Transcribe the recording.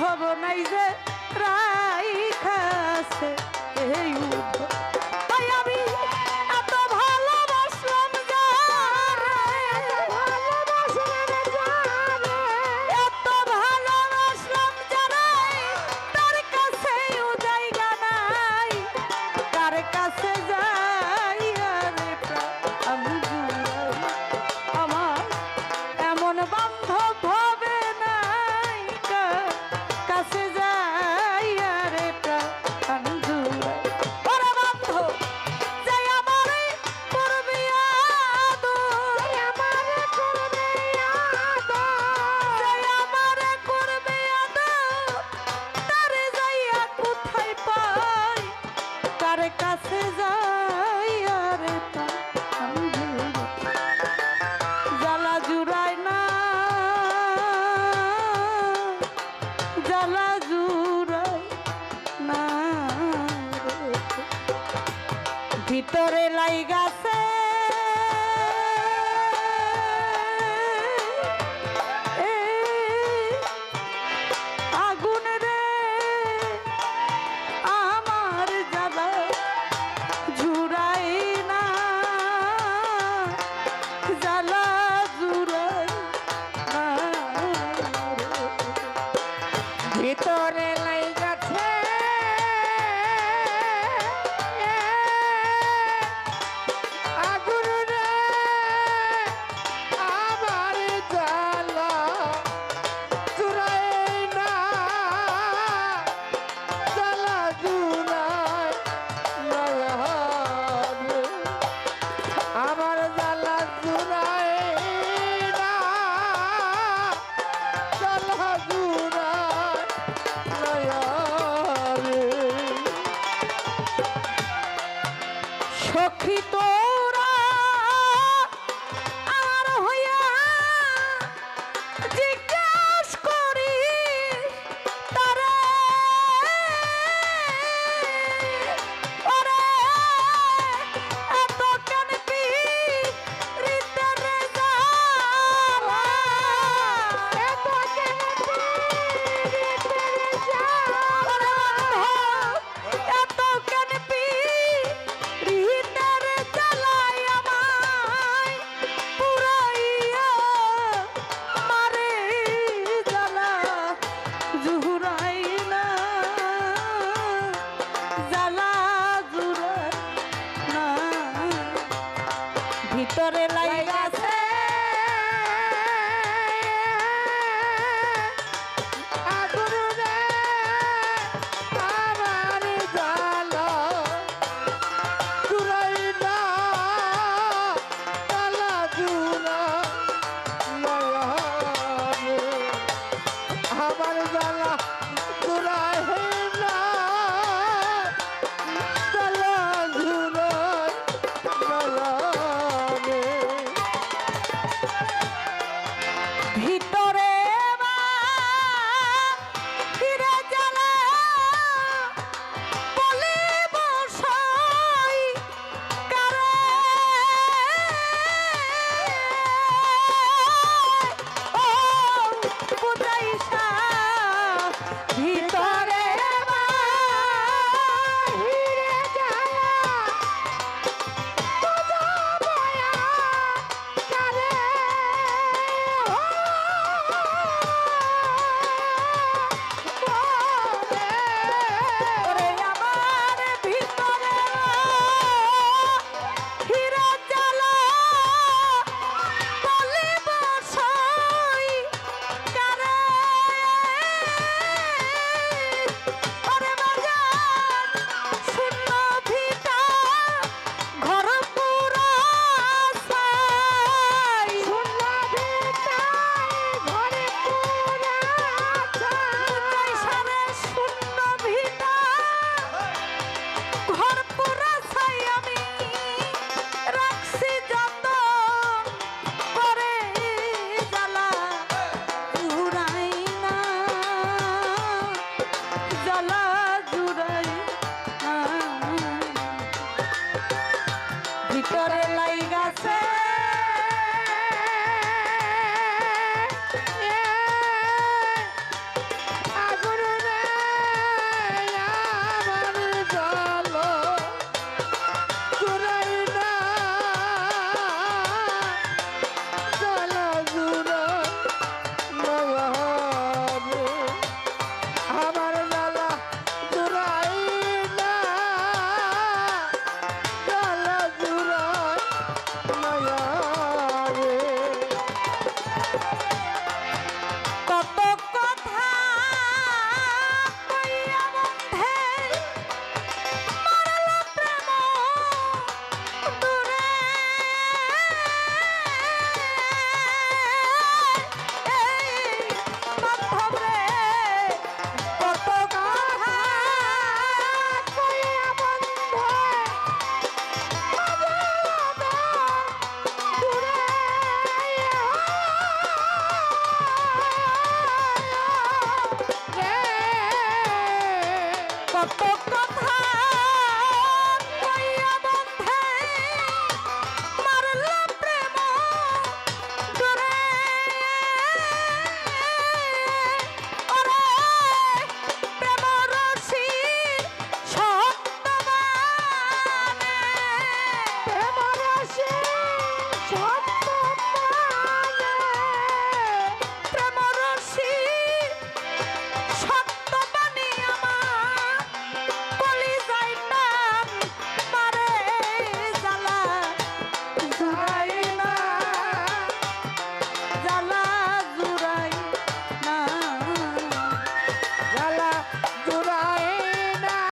বান্ধব নাই যে রাইখাছে এই তাই আমি এত ভালোবাসলাম এত ভালোবাসলাম জানাই তার কাছেও জায়গা নাই কার কাছে যাই আরে আমি আমার এমন বান্ধব হবে নাই কাছে যাই আরে প্রাণ জুড়াই ওরে বান্ধব যাই আমারে করবে আদর আমারে করবে আদর যাই আমারে করবে আদর তারে যাইয়া কোথায় পাই কার কাছে যাই আরে প্রাণ জ্বালা জুড়াই না জ্বালা জুড়াই না ভিতরে লাইগাছে আগুন রে আমার জ্বালা জুড়াই না জ্বালা জুড়াই না ভিতরে